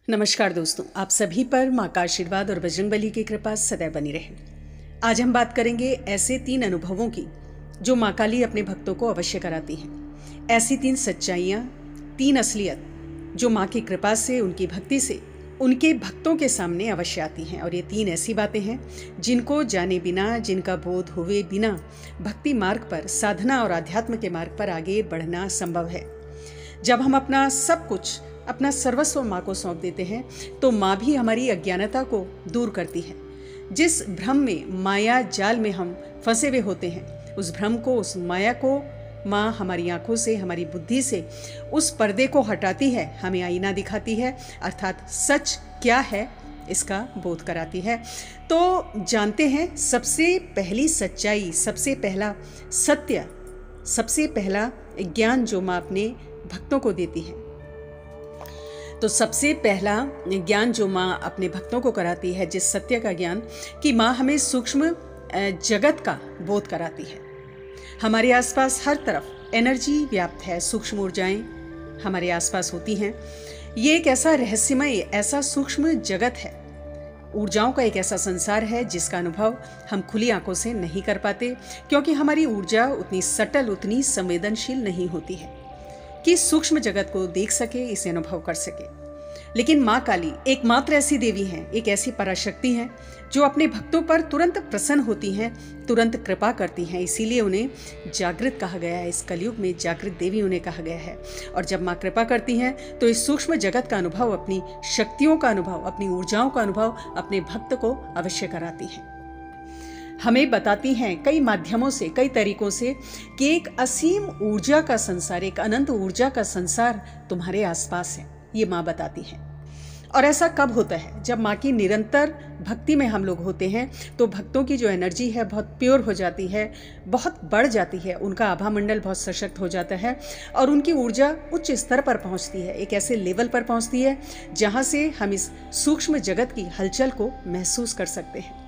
नमस्कार दोस्तों, आप सभी पर माँ का आशीर्वाद और बजरंगबली की कृपा सदैव बनी रहे। आज हम बात करेंगे ऐसे 3 अनुभवों की जो माँ काली अपने भक्तों को अवश्य कराती हैं। ऐसी 3 सच्चाइयाँ, 3 असलियत जो माँ की कृपा से, उनकी भक्ति से उनके भक्तों के सामने अवश्य आती हैं। और ये 3 ऐसी बातें हैं जिनको जाने बिना, जिनका बोध हुए बिना भक्ति मार्ग पर, साधना और अध्यात्म के मार्ग पर आगे बढ़ना संभव है। जब हम अपना सब कुछ, अपना सर्वस्व माँ को सौंप देते हैं तो माँ भी हमारी अज्ञानता को दूर करती है। जिस भ्रम में, माया जाल में हम फंसे हुए होते हैं, उस भ्रम को, उस माया को माँ हमारी आंखों से, हमारी बुद्धि से उस पर्दे को हटाती है, हमें आईना दिखाती है, अर्थात सच क्या है इसका बोध कराती है। तो जानते हैं सबसे पहली सच्चाई, सबसे पहला सत्य, सबसे पहला ज्ञान जो माँ अपने भक्तों को देती है। तो सबसे पहला ज्ञान जो माँ अपने भक्तों को कराती है, जिस सत्य का ज्ञान कि माँ हमें सूक्ष्म जगत का बोध कराती है। हमारे आसपास हर तरफ एनर्जी व्याप्त है, सूक्ष्म ऊर्जाएं हमारे आसपास होती हैं। ये एक ऐसा रहस्यमय, ऐसा सूक्ष्म जगत है, ऊर्जाओं का एक ऐसा संसार है जिसका अनुभव हम खुली आंखों से नहीं कर पाते, क्योंकि हमारी ऊर्जा उतनी सटल, उतनी संवेदनशील नहीं होती है कि सूक्ष्म जगत को देख सके, इसे अनुभव कर सके। लेकिन माँ काली एकमात्र ऐसी देवी हैं, एक ऐसी पराशक्ति हैं जो अपने भक्तों पर तुरंत प्रसन्न होती हैं, तुरंत कृपा करती हैं। इसीलिए उन्हें जागृत कहा गया है। इस कलयुग में जागृत देवी उन्हें कहा गया है। और जब माँ कृपा करती हैं तो इस सूक्ष्म जगत का अनुभव, अपनी शक्तियों का अनुभव, अपनी ऊर्जाओं का अनुभव अपने भक्त को अवश्य कराती हैं। हमें बताती हैं कई माध्यमों से, कई तरीकों से कि एक असीम ऊर्जा का संसार, एक अनंत ऊर्जा का संसार तुम्हारे आसपास है। ये माँ बताती है। और ऐसा कब होता है? जब माँ की निरंतर भक्ति में हम लोग होते हैं तो भक्तों की जो एनर्जी है बहुत प्योर हो जाती है, बहुत बढ़ जाती है, उनका आभा मंडल बहुत सशक्त हो जाता है और उनकी ऊर्जा उच्च स्तर पर पहुँचती है, एक ऐसे लेवल पर पहुँचती है जहाँ से हम इस सूक्ष्म जगत की हलचल को महसूस कर सकते हैं।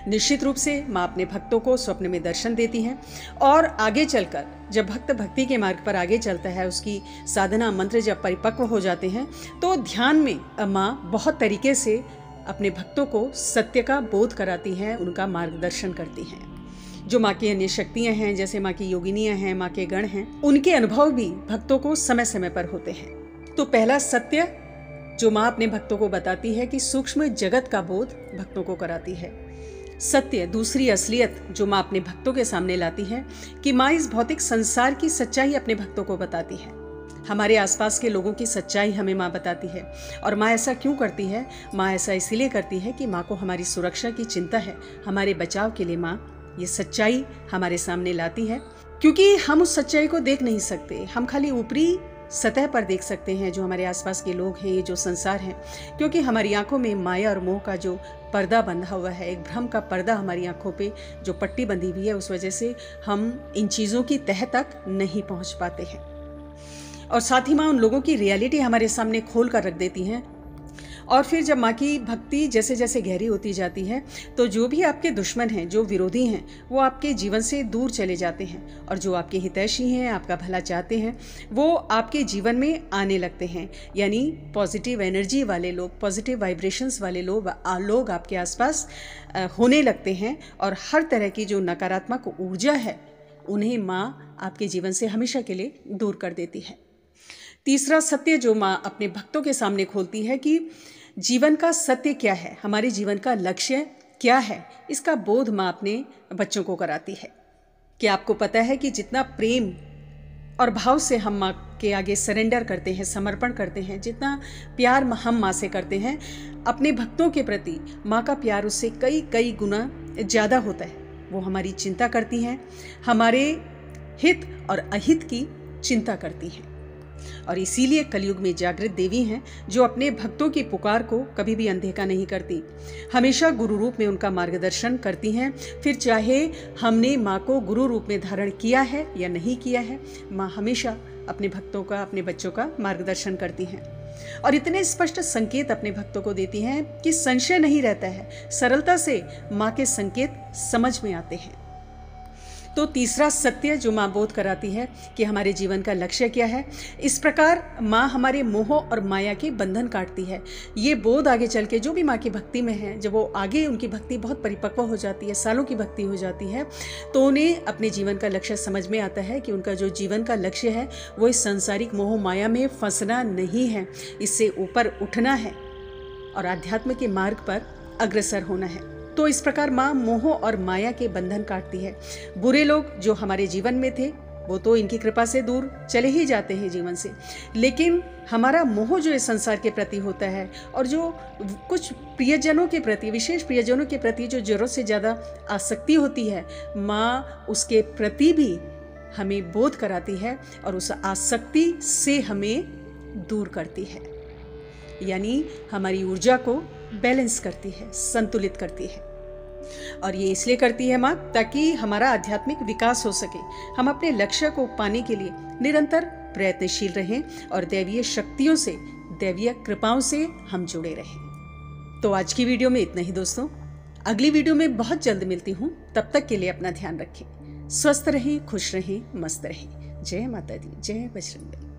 निश्चित रूप से माँ अपने भक्तों को स्वप्न में दर्शन देती हैं और आगे चलकर जब भक्त भक्ति के मार्ग पर आगे चलता है, उसकी साधना मंत्र जब परिपक्व हो जाते हैं तो ध्यान में माँ बहुत तरीके से अपने भक्तों को सत्य का बोध कराती हैं, उनका मार्गदर्शन करती हैं। जो माँ की अन्य शक्तियाँ हैं, जैसे माँ की योगिनियाँ हैं, माँ के गण हैं, उनके अनुभव भी भक्तों को समय समय पर होते हैं। तो पहला सत्य जो माँ अपने भक्तों को बताती है कि सूक्ष्म जगत का बोध भक्तों को कराती है। सत्य, दूसरी असलियत जो माँ अपने भक्तों के सामने लाती है कि माँ इस भौतिक संसार की सच्चाई अपने भक्तों को बताती है। हमारे आसपास के लोगों की सच्चाई हमें माँ बताती है। और माँ ऐसा क्यों करती है? माँ ऐसा इसलिए करती है कि माँ को हमारी सुरक्षा की चिंता है। हमारे बचाव के लिए माँ ये सच्चाई हमारे सामने लाती है, क्योंकि हम उस सच्चाई को देख नहीं सकते। हम खाली ऊपरी सतह पर देख सकते हैं जो हमारे आसपास के लोग हैं, ये जो संसार है, क्योंकि हमारी आंखों में माया और मोह का जो पर्दा बंधा हुआ है, एक भ्रम का पर्दा हमारी आंखों पे जो पट्टी बंधी हुई है, उस वजह से हम इन चीज़ों की तह तक नहीं पहुंच पाते हैं। और साथ ही माँ उन लोगों की रियलिटी हमारे सामने खोल कर रख देती हैं। और फिर जब माँ की भक्ति जैसे जैसे गहरी होती जाती है तो जो भी आपके दुश्मन हैं, जो विरोधी हैं, वो आपके जीवन से दूर चले जाते हैं। और जो आपके हितैषी हैं, आपका भला चाहते हैं, वो आपके जीवन में आने लगते हैं। यानी पॉजिटिव एनर्जी वाले लोग, पॉजिटिव वाइब्रेशंस वाले लोग आपके आसपास होने लगते हैं। और हर तरह की जो नकारात्मक ऊर्जा है, उन्हें माँ आपके जीवन से हमेशा के लिए दूर कर देती है। तीसरा सत्य जो माँ अपने भक्तों के सामने खोलती है कि जीवन का सत्य क्या है, हमारे जीवन का लक्ष्य क्या है, इसका बोध माँ अपने बच्चों को कराती है। क्या आपको पता है कि जितना प्रेम और भाव से हम माँ के आगे सरेंडर करते हैं, समर्पण करते हैं, जितना प्यार हम माँ से करते हैं, अपने भक्तों के प्रति माँ का प्यार उससे कई कई गुना ज़्यादा होता है। वो हमारी चिंता करती हैं, हमारे हित और अहित की चिंता करती हैं। और इसीलिए कलयुग में जागृत देवी हैं जो अपने भक्तों की पुकार को कभी भी अनदेखा नहीं करती, हमेशा गुरु रूप में उनका मार्गदर्शन करती हैं। फिर चाहे हमने माँ को गुरु रूप में धारण किया है या नहीं किया है, माँ हमेशा अपने भक्तों का, अपने बच्चों का मार्गदर्शन करती हैं। और इतने स्पष्ट संकेत अपने भक्तों को देती हैं कि संशय नहीं रहता है, सरलता से माँ के संकेत समझ में आते हैं। तो तीसरा सत्य जो माँ बोध कराती है कि हमारे जीवन का लक्ष्य क्या है। इस प्रकार माँ हमारे मोह और माया के बंधन काटती है। ये बोध आगे चल के जो भी माँ की भक्ति में है, जब वो आगे उनकी भक्ति बहुत परिपक्व हो जाती है, सालों की भक्ति हो जाती है, तो उन्हें अपने जीवन का लक्ष्य समझ में आता है कि उनका जो जीवन का लक्ष्य है वो इस सांसारिक मोह माया में फंसना नहीं है, इससे ऊपर उठना है और आध्यात्म के मार्ग पर अग्रसर होना है। तो इस प्रकार माँ मोह और माया के बंधन काटती है। बुरे लोग जो हमारे जीवन में थे वो तो इनकी कृपा से दूर चले ही जाते हैं जीवन से, लेकिन हमारा मोह जो इस संसार के प्रति होता है और जो कुछ प्रियजनों के प्रति, विशेष प्रियजनों के प्रति जो जरूरत से ज़्यादा आसक्ति होती है, माँ उसके प्रति भी हमें बोध कराती है और उस आसक्ति से हमें दूर करती है, यानी हमारी ऊर्जा को बैलेंस करती है, संतुलित करती है। और ये इसलिए करती है माँ ताकि हमारा आध्यात्मिक विकास हो सके, हम अपने लक्ष्य को पाने के लिए निरंतर प्रयत्नशील रहें और दैवीय शक्तियों से, दैवीय कृपाओं से हम जुड़े रहें। तो आज की वीडियो में इतना ही दोस्तों, अगली वीडियो में बहुत जल्द मिलती हूँ। तब तक के लिए अपना ध्यान रखें, स्वस्थ रहें, खुश रहें, मस्त रहें। जय माता दी, जय बजरंग बली।